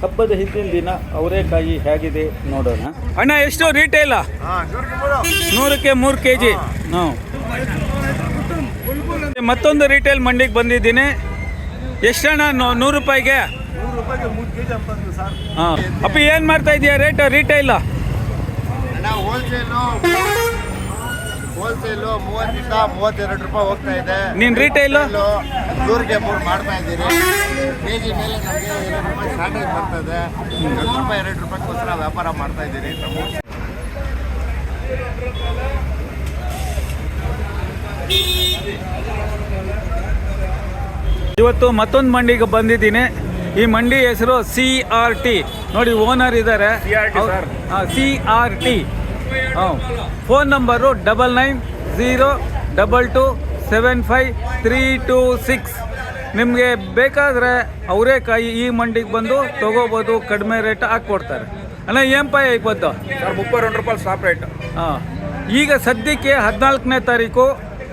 ಹಬ್ಬದ ಹಿಂದಿನ ದಿನ ಅವರೆಕಾಯಿ ಹೇಗಿದೆ ನೋಡೋಣ. ಅಣ್ಣ ಎಷ್ಟು ರಿಟೇಲ್? 100ಕ್ಕೆ 3 kg. ಮತ್ತೊಂದು ರಿಟೇಲ್ ಮಂಡಿಗೆ ಬಂದಿದ್ದೀನಿ. ಎಷ್ಟಣ್ಣ? 100 ರೂಪಾಯಿಗೆ? ಹಾಂ. ಅಪ್ಪ ಏನು ಮಾಡ್ತಾ ಇದೆಯಾ ರೇಟ್ ರಿಟೇಲ್? ಹೋಲ್ಸೇಲು 30ರಿಂದ 32 ರೂಪಾಯಿ ಹೋಗ್ತಾ ಇದೆ. ನೀನು ರಿಟೇಲು 100ಗೆ 3 ಮಾಡ್ತಾ ಇದ್ದೀರಿ. ಕೆಜಿ ಮೇಲೆ ನಮಗೆ 2 ರೂಪಾಯಿ ಶಾರ್ಟೇಜ್ ಬರ್ತದೆ. 2 ರೂಪಾಯಿ 2 ರೂಪಾಯಿಗೋಸ್ಕರ ವ್ಯಾಪಾರ ಮಾಡ್ತಾ ಇದ್ದೀರಿ. ಇವತ್ತು ಮತ್ತೊಂದು ಮಂಡಿಗೆ ಬಂದಿದ್ದೀನಿ. ಈ ಮಂಡಿ ಹೆಸರು CRT. ನೋಡಿ ಓನರ್ ಇದ್ದಾರೆ. CRT. Phone number 9902275326. ನಿಮಗೆ ಬೇಕಾದರೆ ಅವರೇಕಾಯಿ ಈ ಮಂಡಿಗೆ ಬಂದು ತೊಗೋಬೋದು. ಕಡಿಮೆ ರೇಟ್ ಹಾಕ್ಕೊಡ್ತಾರೆ. ಅಣ್ಣ ಏನು ಪಾಯಿ ಐವತ್ತು ಸರ್? 32 ರೂಪಾಯಿ ಸ್ಟಾಪ್ ರೇಟ್. ಹಾಂ. ಈಗ ಸದ್ಯಕ್ಕೆ 14ನೇ ತಾರೀಕು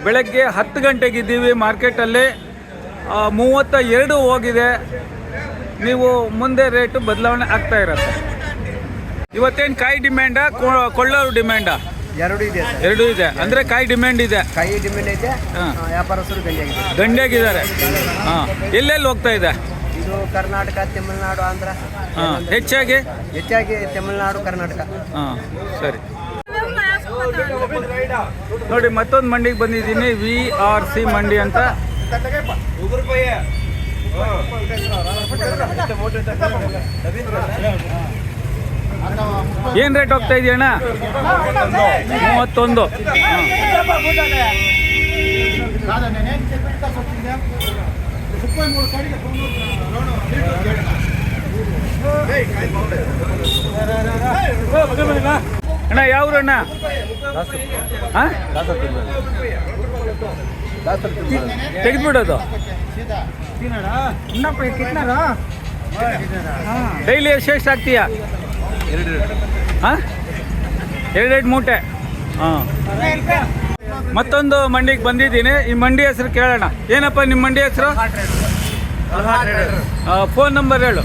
ಬೆಳಗ್ಗೆ 10 ಗಂಟೆಗಿದ್ದೀವಿ ಮಾರ್ಕೆಟಲ್ಲಿ. 32 ಹೋಗಿದೆ. ನೀವು ಮುಂದೆ ರೇಟು ಬದಲಾವಣೆ ಆಗ್ತಾ ಇರತ್ತೆ. ಇವತ್ತೇನು ಕಾಯಿ ಡಿಮ್ಯಾಂಡಾ ಕೊಳ್ಳೋರು ಡಿಮ್ಯಾಂಡಾ? ಎರಡೂ ಇದೆ. ಅಂದರೆ ಕಾಯಿ ಡಿಮ್ಯಾಂಡ್ ಇದೆ. ಕಾಯಿ ಡಿಮ್ಯಾಂಡ್ ಇದೆ. ವ್ಯಾಪಾರಸ್ಥರು ಗಂಡಿಯಾಗಿದ್ದಾರೆ. ಹಾಂ. ಎಲ್ಲೆಲ್ಲಿ ಹೋಗ್ತಾ ಇದೆ ಇದು? ಕರ್ನಾಟಕ, ತಮಿಳುನಾಡು, ಆಂಧ್ರ. ಹಾಂ. ಹೆಚ್ಚಾಗಿ ತಮಿಳುನಾಡು, ಕರ್ನಾಟಕ. ಹಾಂ, ಸರಿ. ನೋಡಿ ಮತ್ತೊಂದು ಮಂಡಿಗೆ ಬಂದಿದ್ದೀನಿ. VRC ಮಂಡಿ ಅಂತ. ಏನು ರೇಟ್ ಹೋಗ್ತಾ ಇದೆಯಣ್ಣ? 31. ಅಣ್ಣ ಯಾವ್ರಣ್ಣ? ಹಾಂ, ತೆಗೆದ್ಬಿಡೋದು. ಡೈಲಿ ಎಷ್ಟು ಆಗ್ತೀಯಾ? ಹಾಂ, 2 ಮೂಟೆ. ಹಾಂ. ಮತ್ತೊಂದು ಮಂಡಿಗೆ ಬಂದಿದ್ದೀನಿ. ಈ ಮಂಡಿ ಹೆಸರು ಕೇಳೋಣ. ಏನಪ್ಪ ನಿಮ್ಮ ಮಂಡಿ ಹೆಸರು? ಫೋನ್ ನಂಬರ್ ಹೇಳು.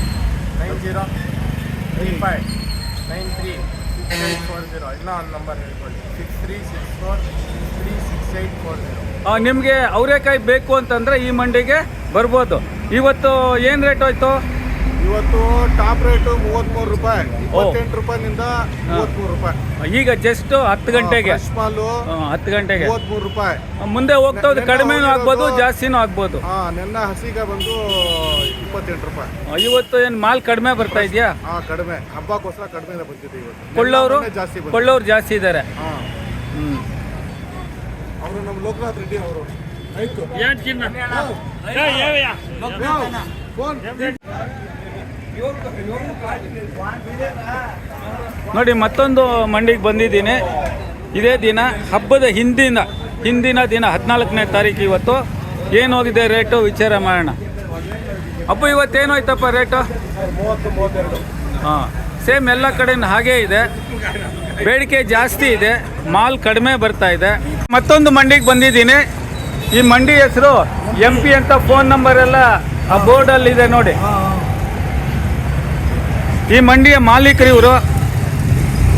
9035936840. ಇನ್ನೊಂದು ನಂಬರ್ ಹೇಳ್ಕೊಳ್ಳಿ, 6364366840. ನಿಮಗೆ ಅವರೇಕಾಯಿ ಬೇಕು ಅಂತಂದರೆ ಈ ಮಂಡಿಗೆ ಬರ್ಬೋದು. ಇವತ್ತು ಏನು ರೇಟ್ ಹೋಯ್ತು? ಇವತ್ತು ಟಾಪ್ ರೇಟು 33 ರೂಪಾಯಿ. 28 ರೂಪಾಯಿನಿಂದ 33 ರೂಪಾಯಿ. ಈಗ ಜಸ್ಟ್ 10 ಗಂಟೆಗೆ 10 ಗಂಟೆಗೆ 33 ರೂಪಾಯಿ. ಮುಂದೆ ಹೋಗ್ತಾ ಹೋದ್ರೆ ಕಡಿಮೆನೂ ಆಗ್ಬೋದು, ಜಾಸ್ತಿನೂ ಆಗ್ಬೋದು. ನೆನ್ನ ಹಸಿಗೆ ಬಂದು 28 ರೂಪಾಯಿ. ಇವತ್ತು ಏನು ಮಾಲ್ ಕಡಿಮೆ ಬರ್ತಾ ಇದೆಯಾ? ಕಡಿಮೆ. ಹಬ್ಬಕ್ಕೋಸ್ಕರ ಕಡಿಮೆ ಬಂದಿದೆ ಇವತ್ತು. ಕೊಳ್ಳೋರು ಜಾಸ್ತಿ ಇದ್ದಾರೆ. ಅವರು ನಮ್ಮ ಲೋಕನಾಥ್ ರೆಡ್ಡಿ ಅವರು. ನೋಡಿ ಮತ್ತೊಂದು ಮಂಡಿಗೆ ಬಂದಿದ್ದೀನಿ. ಇದೇ ದಿನ ಹಬ್ಬದ ಹಿಂದಿನ ದಿನ 14ನೇ ತಾರೀಕು. ಇವತ್ತು ಏನು ಹೋಗಿದೆ ರೇಟು ವಿಚಾರ ಮಾಡೋಣ. ಹಬ್ಬ ಇವತ್ತೇನೋಯ್ತಪ್ಪ ರೇಟು? 30-32. ಹಾಂ, ಸೇಮ್ ಎಲ್ಲ ಕಡೆ ಹಾಗೇ ಇದೆ. ಬೇಡಿಕೆ ಜಾಸ್ತಿ ಇದೆ, ಮಾಲ್ ಕಡಿಮೆ ಬರ್ತಾ ಇದೆ. ಮತ್ತೊಂದು ಮಂಡಿಗೆ ಬಂದಿದ್ದೀನಿ. ಈ ಮಂಡಿ ಹೆಸರು MP ಅಂತ. ಫೋನ್ ನಂಬರ್ ಎಲ್ಲ ಆ ಬೋರ್ಡಲ್ಲಿದೆ ನೋಡಿ. ಈ ಮಂಡಿಯ ಮಾಲೀಕರು ಇವರು.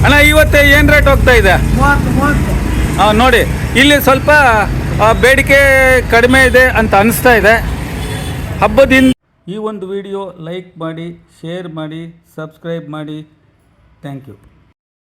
ಅಣ್ಣ ಇವತ್ತೇ ಏನು ರೇಟ್ ಹೋಗ್ತಾ ಇದೆ? 30. ಹಾಂ, ನೋಡಿ ಇಲ್ಲಿ ಸ್ವಲ್ಪ ಬೇಡಿಕೆ ಕಡಿಮೆ ಇದೆ ಅಂತ ಅನಿಸ್ತಾ ಇದೆ. ಹಬ್ಬದಿಂದ ಈ ಒಂದು ವಿಡಿಯೋ ಲೈಕ್ ಮಾಡಿ, ಶೇರ್ ಮಾಡಿ, ಸಬ್ಸ್ಕ್ರೈಬ್ ಮಾಡಿ. Thank you.